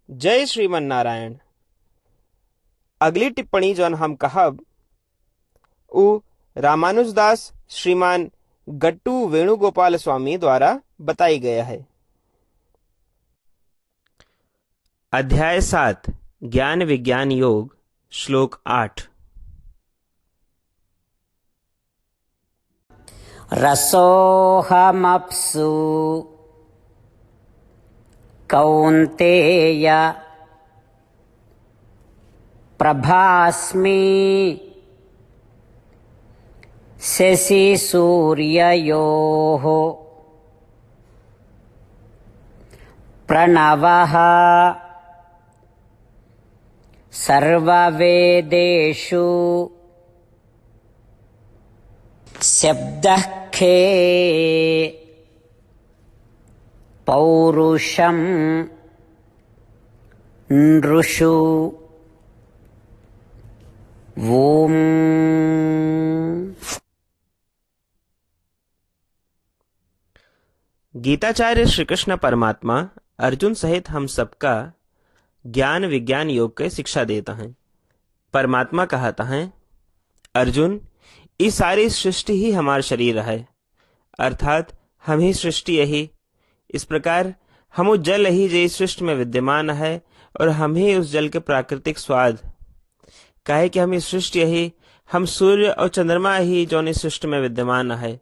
जय श्रीमन नारायण। अगली टिप्पणी जौन हम कहब उ रामानुजदास श्रीमान गट्टू वेणुगोपाल स्वामी द्वारा बताई गया है। अध्याय 7 ज्ञान विज्ञान योग श्लोक 8। रसोऽहमप्सु कौन्तेय प्रभास्मि शशिसूर्ययोः प्रणवः सर्ववेदेषु शब्दः खे पौरुषं नृषु ॐ। गीताचार्य श्री कृष्ण परमात्मा अर्जुन सहित हम सबका ज्ञान विज्ञान योग के शिक्षा देता है। परमात्मा कहता है, अर्जुन, ये सारी सृष्टि ही हमारा शरीर है, अर्थात हम ही सृष्टि यही। इस प्रकार हम उस जल ही जो इस सृष्टि में विद्यमान है और हम ही उस जल के प्राकृतिक स्वाद। काहे कि हम इस सृष्टि यही, हम सूर्य और चंद्रमा ही जो इस सृष्टि में विद्यमान है।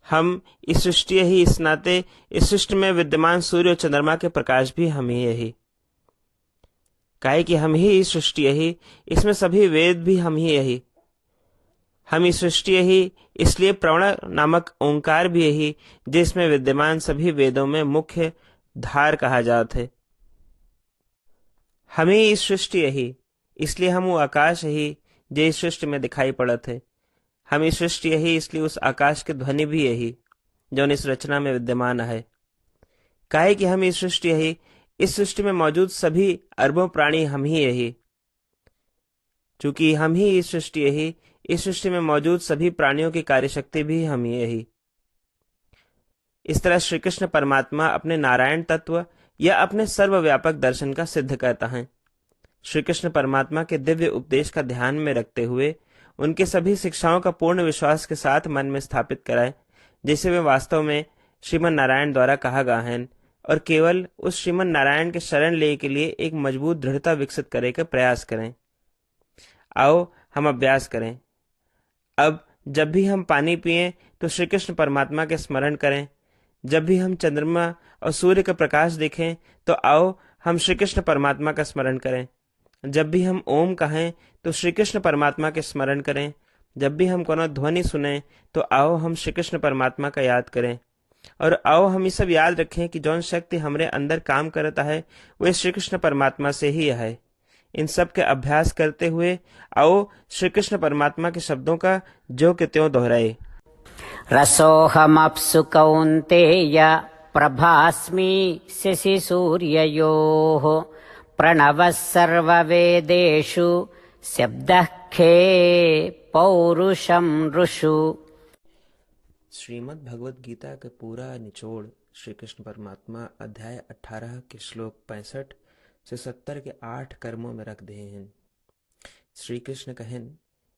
हम इस सृष्टि यही, इस नाते इस सृष्टि में विद्यमान सूर्य और चंद्रमा के प्रकाश भी हम ही यही। काहे कि हम ही इस सृष्टि यही, इसमें सभी वेद भी हम ही यही। हम इस सृष्टि यही, इसलिए प्रवण नामक ओंकार भी यही, जिसमें विद्यमान सभी वेदों में मुख्य धार कहा जाता है। हम ही इस सृष्टि यही, इसलिए हम वो आकाश यही जो इस सृष्टि में दिखाई पड़त है। हम इस सृष्टि यही, इसलिए उस आकाश की ध्वनि भी यही जो इस रचना में विद्यमान है। काहे कि हम इस सृष्टि यही, इस सृष्टि में मौजूद सभी अरबों प्राणी हम ही यही। चूंकि हम ही इस सृष्टि यही, इस सृष्टि में मौजूद सभी प्राणियों की कार्यशक्ति भी हम ही यही। इस तरह श्री कृष्ण परमात्मा अपने नारायण तत्व या अपने सर्वव्यापक दर्शन का सिद्ध करता है। श्री कृष्ण परमात्मा के दिव्य उपदेश का ध्यान में रखते हुए उनके सभी शिक्षाओं का पूर्ण विश्वास के साथ मन में स्थापित कराए, जिसे वे वास्तव में श्रीमन नारायण द्वारा कहा गया है, और केवल उस श्रीमन नारायण के शरण ले के लिए एक मजबूत दृढ़ता विकसित करे का प्रयास करें। आओ हम अभ्यास करें। अब जब भी हम पानी पिएं तो श्री कृष्ण परमात्मा के स्मरण करें। जब भी हम चंद्रमा और सूर्य का प्रकाश देखें तो आओ हम श्री कृष्ण परमात्मा का स्मरण करें। जब भी हम ओम कहें तो श्री कृष्ण परमात्मा के स्मरण करें। जब भी हम कोनो ध्वनि सुने तो आओ हम श्री कृष्ण परमात्मा का याद करें। और आओ हम ये सब याद रखें कि जौन शक्ति हमरे अंदर काम करता है वह श्री कृष्ण परमात्मा से ही है। इन सब के अभ्यास करते हुए आओ श्री कृष्ण परमात्मा के शब्दों का ज्यों के त्यों दोहराए। रसोऽहमप्सु कौन्तेय प्रभास्मि शशिसूर्ययोः प्रणवः सर्ववेदेषु शब्दः खे पौरुषं नृषु। श्रीमद् भगवद गीता का पूरा निचोड़ श्री कृष्ण परमात्मा अध्याय 18 के श्लोक 65 से 70 के 8 कर्मों में रख दे हैं। श्री कृष्ण कहन,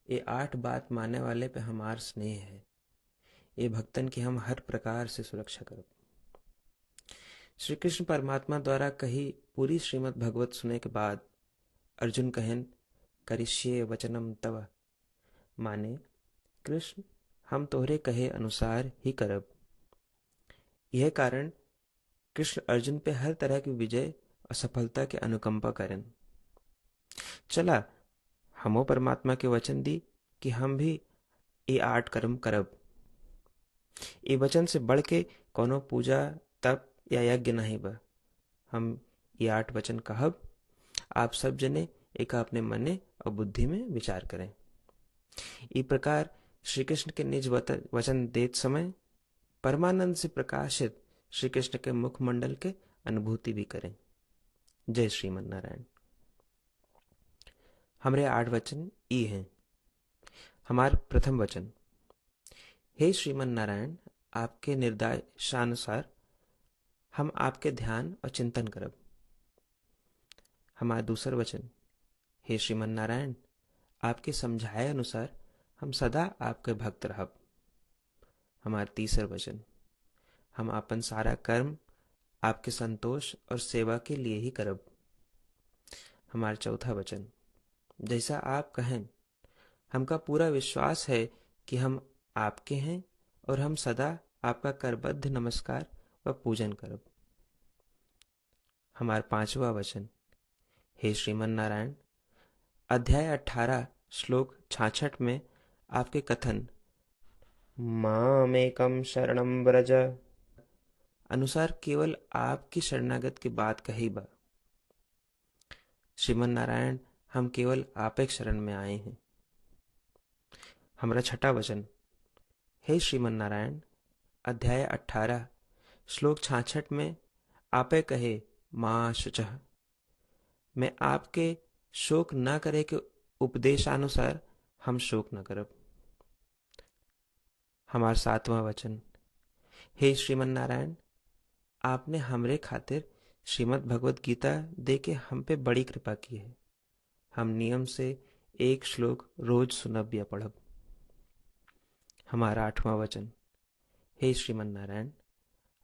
ये 8 बात मानने वाले पे हमार स्नेह है, ये भक्तन की हम हर प्रकार से सुरक्षा करो। श्री कृष्ण परमात्मा द्वारा कही पूरी श्रीमद् भगवत सुने के बाद अर्जुन कहन, करिष्ये वचनम तव, माने कृष्ण हम तोहरे कहे अनुसार ही करब। यह कारण कृष्ण अर्जुन पे हर तरह की विजय और सफलता के अनुकंपा करें। चला हमो परमात्मा के वचन दी कि हम भी ये 8 कर्म करब। ये वचन से बढ़ के कोनो पूजा तप या यज्ञ नहीं बा। हम ये 8 वचन कहब, आप सब जने एक अपने मने और बुद्धि में विचार करें। इस प्रकार श्री कृष्ण के निज वचन देत समय परमानंद से प्रकाशित श्री कृष्ण के मुखमंडल के अनुभूति भी करें। जय श्रीमन नारायण। हमारे 8 वचन ई हैं। हमार प्रथम वचन, हे श्रीमन नारायण, आपके निर्देशानुसार हम आपके ध्यान और चिंतन करब। हमारा दूसर वचन, हे श्रीमन नारायण, आपके समझाए अनुसार हम सदा आपके भक्त रहब। हमारा तीसर वचन, हम अपन सारा कर्म आपके संतोष और सेवा के लिए ही करब। हमारा चौथा वचन, जैसा आप कहें, हमका पूरा विश्वास है कि हम आपके हैं और हम सदा आपका करबद्ध नमस्कार व पूजन करब। हमारा पांचवा वचन, हे श्रीमन नारायण, अध्याय 18 श्लोक 66 में आपके कथन मामेकम शरणम व्रज अनुसार केवल आपकी शरणागत की बात कही बा। श्रीमन नारायण, हम केवल आप एक शरण में आए हैं। हमारा छठा वचन, हे श्रीमन नारायण, अध्याय 18 श्लोक 66 में आपे कहे माँ शुचः, मैं आपके शोक न करे के उपदेशानुसार हम शोक न करब। हमारा सातवां वचन, हे श्रीमन नारायण, आपने हमरे खातिर श्रीमद् भगवत गीता दे के हम पे बड़ी कृपा की है। हम नियम से एक श्लोक रोज सुनब या पढ़ब। हमारा आठवां वचन, हे श्रीमन नारायण,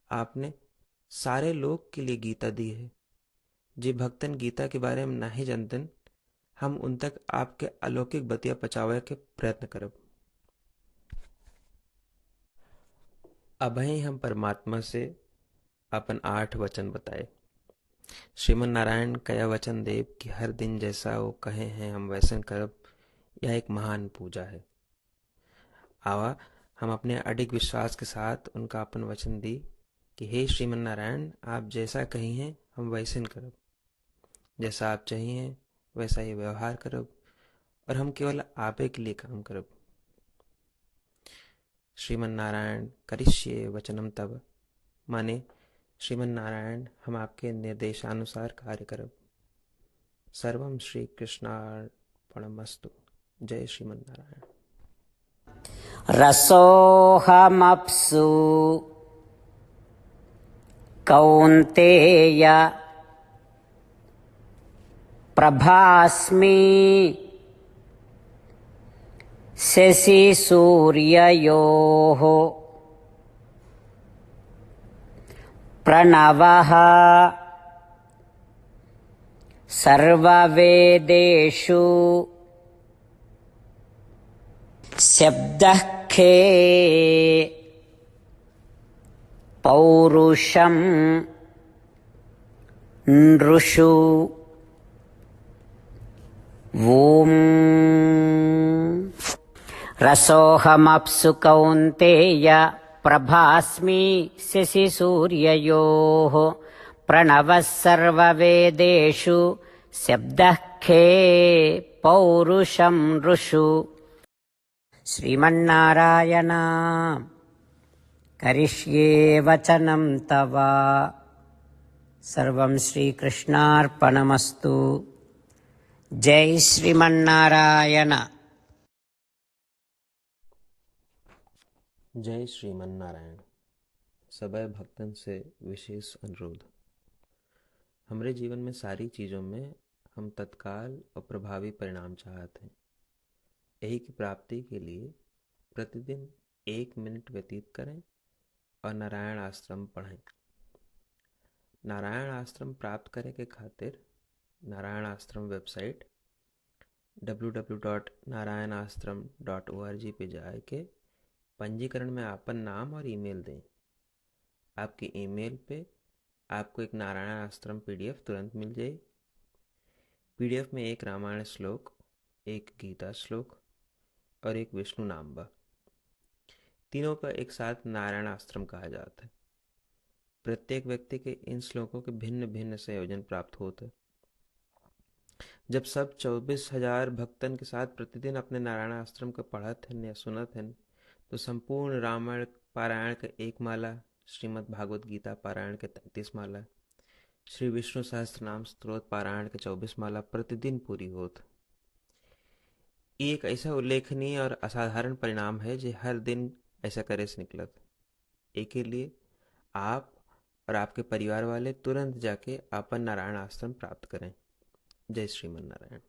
आपने सारे लोग के लिए गीता दी है। जे भक्तन गीता के बारे में नहीं जानतन, हम उन तक आपके अलौकिक बतिया पहुंचावे के प्रयत्न करब। अभय हम परमात्मा से अपन 8 वचन बताए। श्रीमन नारायण कया वचन देव कि हर दिन जैसा वो कहे हैं हम वैसन करब, यह एक महान पूजा है। आवा हम अपने अडिग विश्वास के साथ उनका अपन वचन दी कि हे श्रीमन नारायण, आप जैसा कही हैं हम वैसन करब, जैसा आप चाहिए वैसा ही व्यवहार करब और हम केवल आपे के लिए काम करब। श्रीमन नारायण करिष्ये वचनम तब, माने श्रीमन नारायण हम आपके निर्देशानुसार कार्य करब। सर्वम श्री कृष्णार्पणमस्तु। जय श्रीमन नारायण। रसोऽहमप्सु कौन्तेय प्रभास्मि शशिसूर्ययोः प्रणवः सर्ववेदेषु शब्दः खे पौरुषं नृषु ॐ रसोऽहमप्सु कौन्तेय प्रभास्मि शशिसूर्ययोः प्रणवः सर्ववेदेषु शब्दः खे पौरुषं नृषु। श्रीमन्नारायण करिष्ये वचनं तव। सर्वं श्रीकृष्णार्पणमस्तु। जय श्रीमन्नारायण। जय श्रीमन नारायण। सबै भक्तन से विशेष अनुरोध, हमरे जीवन में सारी चीज़ों में हम तत्काल और प्रभावी परिणाम चाहते हैं। यही की प्राप्ति के लिए प्रतिदिन 1 मिनट व्यतीत करें और नारायण आश्रम पढ़ें। नारायण आश्रम प्राप्त करे के खातिर नारायण आश्रम वेबसाइट www.narayanaashram.org पे जाए के पंजीकरण में आपन नाम और ईमेल दें। आपकी ईमेल पे आपको एक नारायण आश्रम पीडीएफ तुरंत मिल जाए। पीडीएफ में एक रामायण श्लोक, एक गीता श्लोक और एक विष्णु नाम बा। तीनों का एक साथ नारायण आश्रम कहा जाता है। प्रत्येक व्यक्ति के इन श्लोकों के भिन्न भिन्न संयोजन प्राप्त होते। जब सब 24,000 भक्तन के साथ प्रतिदिन अपने नारायण आश्रम का पढ़त हैं या सुनत हैं, तो संपूर्ण रामायण पारायण का 1 माला, श्रीमद् भागवत गीता पारायण के 33 माला, श्री विष्णु सहस्त्रनाम स्तोत्र पारायण के 24 माला प्रतिदिन पूरी होत। ये एक ऐसा उल्लेखनीय और असाधारण परिणाम है जो हर दिन ऐसा करे से निकलत। एक के लिए आप और आपके परिवार वाले तुरंत जाके अपन नारायण आश्रम प्राप्त करें। जय श्रीमन नारायण।